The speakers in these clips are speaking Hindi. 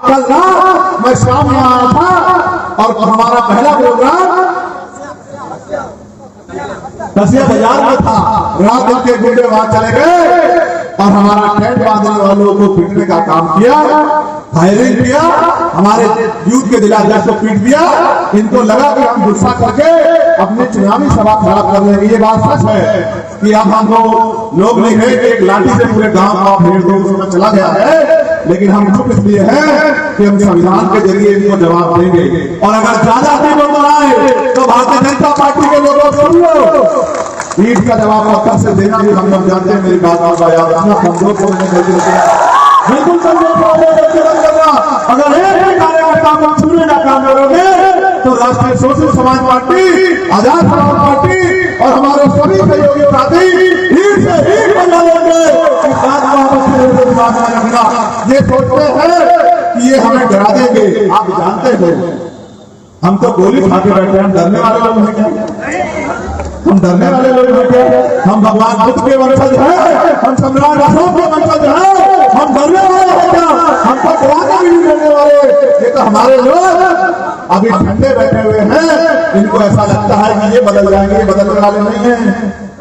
कल रात मैं शाम में आया था और हमारा पहला प्रोग्राम कसिया बाजार में था। रात के गुंडे वहां चले गए और हमारा टेंट बांधने वालों को पीटने का काम किया, फायरिंग किया, हमारे यूथ के जिलाध्यक्ष को पीट दिया। इनको लगा कि हम गुस्सा करके अपनी चुनावी सभा खराब कर लेंगे। ये बात सच है कि अब हम लोग नहीं है कि एक लाठी से पूरे गांव का भेड़ दो उसमें चला गया है, लेकिन हम चुप इसलिए हैं कि हम संविधान के जरिए इनको जवाब देंगे। और अगर ज्यादा नहीं आए तो भारतीय जनता पार्टी के लोगों सुन लो, ईट का जवाब पत्थर से देना भी हम लोग जानते हैं। मेरी बात का याद रखना, कमजोर को बिल्कुल करना। अगर एक कार्यकर्ता को छूने का काम करोगे तो राष्ट्रीय सोशल समाज पार्टी, आजाद समाज पार्टी और हमारे सभी सहयोगी साथी ईट से ईट बना लेंगे। ये सोचते हैं कि ये हमें डरा देंगे। आप जानते हैं हम तो गोली खा के बैठे हैं, हम डरने वाले लोग नहीं क्या? हम डरने वाले लोग नहीं क्या? हम भगवान बुद्ध के वंशज हैं, हम सम्राट अशोक के वंशज हैं, हम डरने वाले हैं क्या? हम तो डराने भी नहीं डरने वाले। ये तो हमारे लोग अभी ठंडे बैठे हुए हैं, इनको ऐसा लगता है कि ये बदल जाएंगे, ये बदलने वाले नहीं हैं।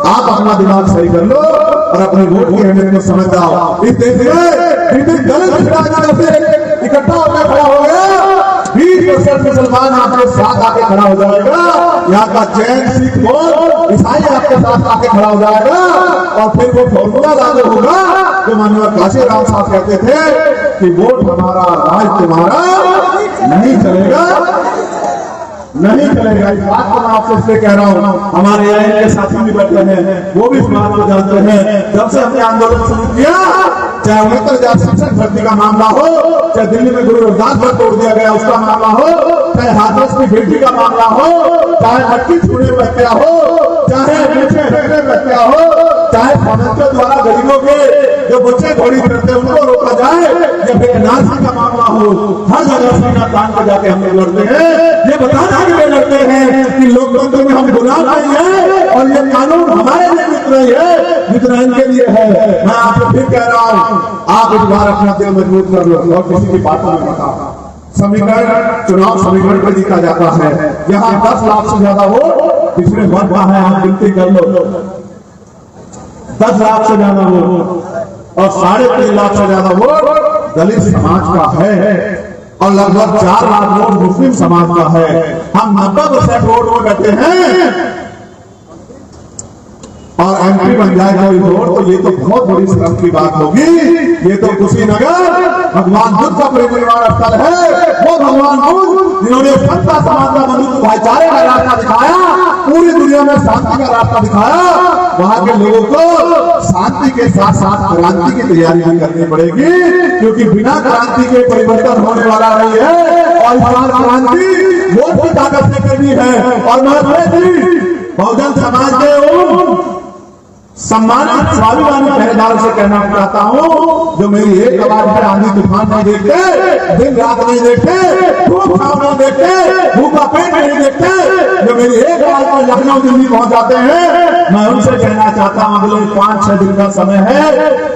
आप अपना दिमाग सही कर लो और अपने वोट की अहमियत को समझ जाओ। इस देश में दलित इकट्ठा होकर खड़ा हो गया, 20% मुसलमान आपके साथ आके खड़ा हो जाएगा, यहाँ का जैन सिख बौद्ध ईसाई आपके साथ आके खड़ा हो जाएगा और फिर वो फॉर्मूला लागू होगा जो माननीय काशीराम साहब कहते थे कि वोट हमारा राज तुम्हारा नहीं चलेगा, नहीं चलेगा। इस बात को मैं आपसे इसलिए कह रहा हूँ, हमारे यहाँ के साथी भी बैठे हैं, वो भी इस बात को जानते हैं। जब से हमने आंदोलन शुरू किया, चाहे 69,000 शिक्षक भर्ती का मामला हो, चाहे दिल्ली में गुरु रविदास पर तोड़ दिया गया उसका मामला हो, चाहे हाथरस की बेटी का मामला हो, चाहे मट्टी छूने में हत्या हो, चाहे नीचे हटने में हत्या हो, चाहे फाइनेंसर द्वारा गरीबों के जो बच्चे घोड़ी करते हैं उनको रोका जाए, या फिर नासी का मामला हो, हर जगह सीना तान के जाके हम लोग लड़ते हैं। ये बताने के लिए लड़ते हैं कि लोकतंत्र में हम गुलाम नहीं है और ये कानून हमारे लिए जितना ही है जितना इनके लिए है। मैं आपको फिर कह रहा हूँ, आप इस बार अपना दिल मजबूत कर लो और किसी की बातों में बता। समीकरण चुनाव समीकरण पर जीता जाता है। यहाँ 10 लाख से ज्यादा वोट पिछड़े वर्ग का है, आप गिनती कर लो, 10 लाख से ज्यादा वोट और 3.5 लाख से ज्यादा वोट दलित समाज का है और लगभग 4 लाख वोट मुस्लिम समाज का है। हम 90% वोट में बैठे हैं और एमपी बन जाएगा वोट, तो ये तो बहुत बड़ी शर्म की बात होगी। ये तो कुशीनगर भगवान बुद्ध का परिनिर्वाण स्थल है। वो भगवान बुद्ध जिन्होंने सत्ता समानता बंधुत्व भाईचारे का रास्ता दिखाया, पूरी दुनिया में शांति का रास्ता दिखाया, वहां के लोगों को शांति के साथ साथ क्रांति की तैयारी भी करनी पड़ेगी, क्योंकि बिना क्रांति के परिवर्तन होने वाला नहीं है। और क्रांति वोट की ताकत से करनी है। और मैं बहुजन समाज के सम्मानित स्वाभिमानी पहरेदारों से कहना चाहता हूँ, जो मेरी एक आवाज पर आंधी तूफान नहीं देखते, दिन रात नहीं देखते, धूप छाव नहीं देखते, भूखा पेट नहीं देखते, जो मेरी एक आवाज पर लखनऊ दिल्ली पहुंच जाते हैं, मैं उनसे कहना चाहता हूँ अगले 5-6 दिन का समय है,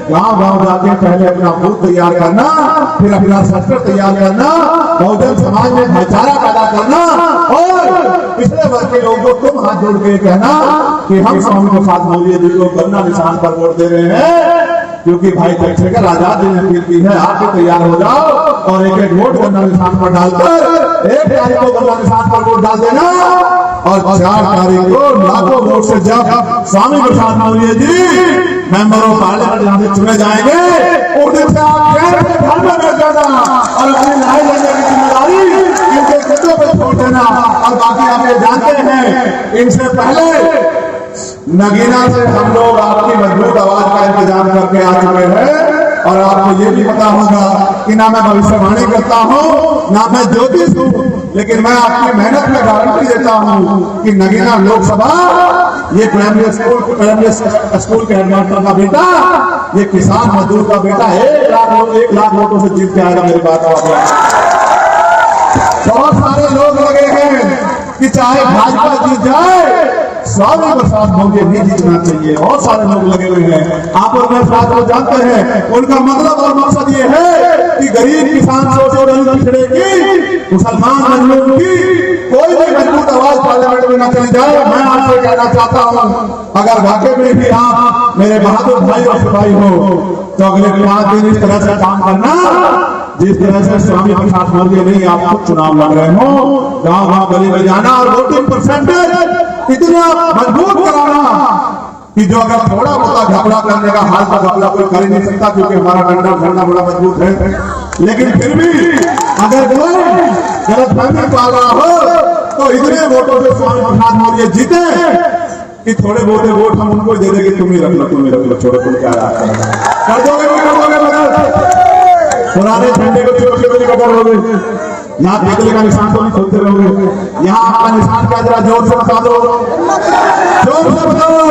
गांव-गांव जाके पहले अपना बूथ तैयार करना, फिर अपना सेक्टर तैयार करना, बहुजन समाज में भाईचारा पैदा करना और पिछले वर्ग के लोगों को तुम हाथ जोड़ के कहना कि हम स्वामी प्रसाद मौर्य जी को गन्ना निशान पर वोट दे रहे हैं, क्योंकि भाई चंद्रशेखर आजाद जी ने अपील की है, आप भी तैयार हो जाओ और एक वोट गन्ना निशान पर डालकर 1 तारीख को गन्ना निशान पर वोट डाल देना और 4 तारीख को लाखों वोट से जब Swami Prasad Maurya ji member of parliament यहाँ से चुने जाएंगे, उस दिन से आप घर में बैठ जाना और अपनी लड़ाई लड़ने की जिम्मेदारी इनके कदमों पर छोड़ देना। और बाकी आप ये जानते हैं, इनसे पहले नगीना से हम लोग आपकी मजबूत आवाज का इंतजाम करके आ चुके हैं और आपको ये भी पता होगा कि ना मैं भविष्यवाणी करता हूँ ना मैं ज्योतिष हूँ, लेकिन मैं आपकी मेहनत में गारंटी देता हूँ कि नगीना लोकसभा ये प्राइमरी स्कूल के हेडमास्टर का बेटा, ये किसान मजदूर का बेटा 1 लाख वोटों से जीत के आएगा। मेरी बात बहुत सारे लोग लगे हैं कि चाहे भाजपा जीत जाए, स्वामी प्रसाद मौर्य नहीं जीतना चाहिए। और सारे लोग लगे हुए हैं, आप और मैं इस बात को जानते हैं। उनका मतलब और मकसद ये है कि गरीब किसान सोचो नहीं पिछड़े की, मुसलमान मजलूम की कोई भी मजबूत आवाज पार्लियामेंट में न चली जाए। मैं आपसे कहना चाहता हूँ, अगर वाकई में भी आप मेरे बहादुर भाई और सिपाही हो तो अगले 5 दिन इस तरह से काम करना जिस तरह से स्वामी प्रसाद मौर्य नहीं आप खुद चुनाव लड़ रहे हो। गांव गांव गली में जाना और वोटिंग परसेंटेज इतना मजबूत कराना कि जो अगर थोड़ा बहुत घपला करने का हाल का घपला कोई कर ही नहीं सकता, क्योंकि हमारा डंडा झंडा बड़ा मजबूत है। लेकिन फिर भी अगर कोई गलतफहमी पा रहा हो तो इतने वोटों से स्वामी प्रसाद मौर्य जीते कि थोड़े बहुत वोट हम उनको दे देंगे, तुम ही रख लो, तुम ही रख लो, छोड़ो, तुम क्या कर दोगे, पुराने झंडे को चोरी चोरी का कर लोगे। यहाँ बिजली का निशान तो नहीं खोलते रहोगे। यहाँ आपका निशान क्या, जरा जोर से बता दो, जोर से बताओ,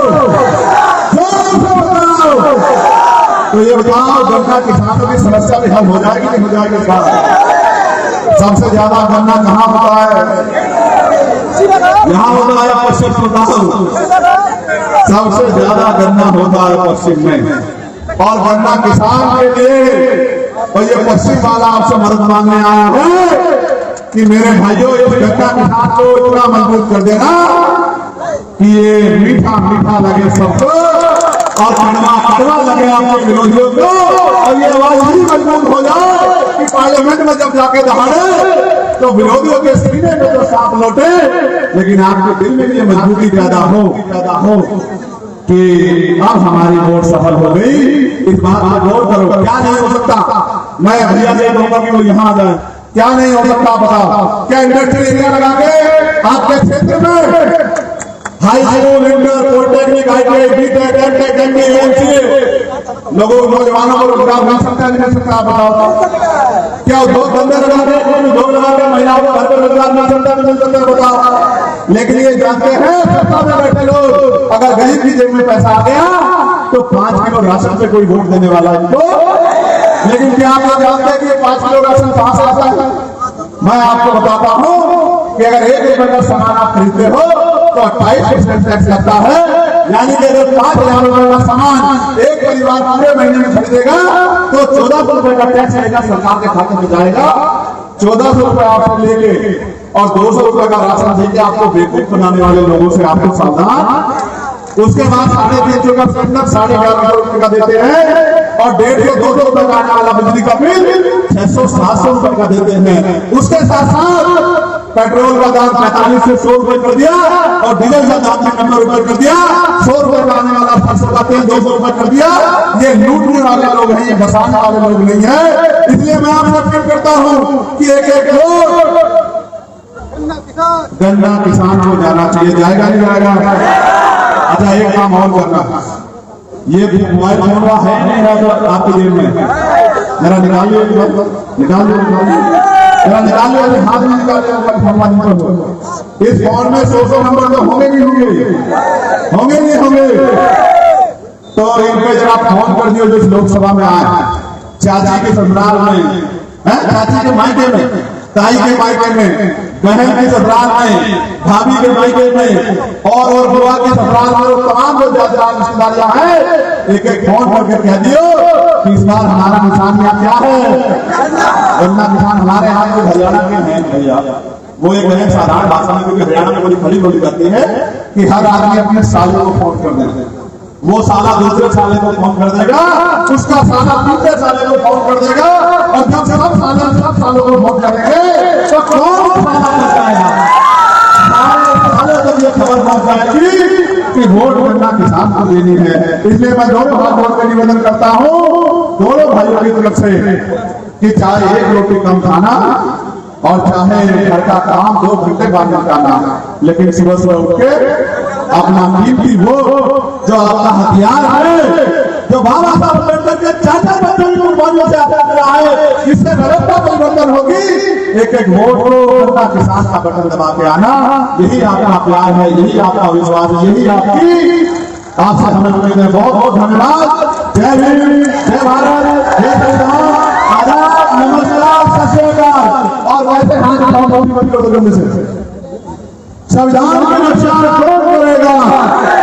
जोर से बताओ। तो ये बताओ, गन्ना किसानों की समस्या भी हल हो जाएगी नहीं हो जाएगी? इस बार सबसे ज्यादा गन्ना कहाँ होता है? यहाँ होता है पश्चिम बंगाल, सबसे ज्यादा गन्ना होता है पश्चिम में। और गन्ना किसान के लिए और ये पश्चिम वाला आपसे मदद मांगने आया है कि मेरे भाइयों इस गन्ना किसान को इतना मजबूत कर देना कि ये मीठा मीठा लगे सबको और कड़वा कड़वा लगे आपके विरोधियों को, और ये आवाज ही मजबूत हो जाए कि पार्लियामेंट में जब जाके दहाड़े तो विरोधियों के सीने में तो सांप लौटे, लेकिन आपके दिल में ये मजबूती पैदा हो कि अब हमारी वोट सफल हो गई। इस बात पर गौर करो। क्या नहीं हो सकता? मैं भैया से कहूंगा कि वो यहाँ आ जाए। क्या नहीं हो सकता बताओ? क्या इंडस्ट्रियल एरिया लगा के आपके क्षेत्र में high school, inter, polytechnic, ITI, BTEC, MTech, MBA, MCA लोगों नौजवानों को रोजगार मिल सकता है, नहीं मिल सकता? बताओ। क्या उद्योग धंधे लगा के, उद्योग लगा के महिलाओं को घर पर रोजगार मिल सकता है, नहीं मिल सकता? बताओ। लेकिन ये जानते हैं सत्ता में बैठे लोग, अगर गरीब की जेब में पैसा आ गया तो 5 किलो राशन पे कोई वोट देने वाला इनको। लेकिन क्या आप लोग जानते हैं कि 5 किलो राशन कहां से आता है? मैं आपको बताता हूं कि अगर 1 रुपए का सामान आप खरीदते हो तो 28% टैक्स लगता है। यानी कि अगर 5,000 रुपए का सामान एक परिवार पूरे महीने में खरीदेगा तो 1400 रुपए का टैक्स आएगा, सरकार के खाते में जाएगा। 1400 रुपए आपसे लेके और 200 रुपए का राशन देके आपको बेवकूफ बनाने वाले लोगों से आपको सावधान। उसके बाद 350 का सिलेंडर 11.5 रुपए का देते हैं और 150-200 रुपए का आने वाला बिजली का बिल 600-700 रुपए का देते हैं। उसके साथ साथ पेट्रोल का दाम 45 से 100 रुपए कर दिया और डीजल का दाम 90 रुपए कर दिया। 100 रुपए का आने वाला 700 का तेल 200 रुपए कर दिया। ये लूटने वाले लोग हैं, ये बसाने वाले लोग नहीं है। इसलिए मैं आपसे अपील करता हूँ कि एक वोट गन्ना किसान को जाना चाहिए। जाएगा नहीं जाएगा? अच्छा, एक काम और करना, ये मोबाइल फोन का है नहीं है तो आपकी जेब में जरा निकालिए, निकालिए, जरा निकालिए, हाथ में निकालिए। इस फोन में 100 नंबर तो होंगे नहीं होंगे नहीं होंगे? तो इन पे जरा फोन कर दियो जो लोकसभा में आए, चाची के ससुराल में, चाची के मायके में, ताई के मायके में, बहन के ससुराल में, भाभी के मायके में और बुआ के ससुराल में, तमाम जो रिश्तेदारियां हैं, एक फोन करके कह दियो कि इस बार हमारा निशान क्या है? गन्ना किसान हमारे हाथ में हरियाणा के हैं भैया। वो एक बहन साधारण भाषा में, क्योंकि हरियाणा में बड़ी खड़ी बोली जाती है कि हर आदमी अपने सालों को फोन कर देते हैं। वो साला दूसरे साले को फोन कर देगा, उसका साला तीसरे साले को फोन कर देगा और जब सब सालों को फोन करेंगे तो कौन साला बचाएगा? साले तक ये खबर पहुंच जाएगी कि वोट गन्ना किसान को देनी है। इसलिए मैं दोनों हाथ जोड़ कर निवेदन करता हूँ दोनों भाइयों की तरफ से कि चाहे 1 रोटी कम खाना और चाहे घर का काम 2 घंटे बाद निकालना, लेकिन सुबह सुबह उठ के अपना कीमती वोट जो आपका हथियार है, जो बाबा साहब अम्बेडकर के चाचा बच्चों की कुर्बानियों से आपको मिला है, इससे व्यवस्था परिवर्तन होगी। एक वोट को गन्ना किसान का बटन दबा के आना, यही आपका प्यार है, यही आपका विश्वास है, यही आपकी आपसे हमें उम्मीद है। बहुत बहुत धन्यवाद। जय हिंद, जय भारत, जय संविधान, आदाब, नमस्कार, सत श्री अकाल। और वैसे हाथ उठाओ से संविधान का रक्षा कौन करेगा? जिंदाबाद।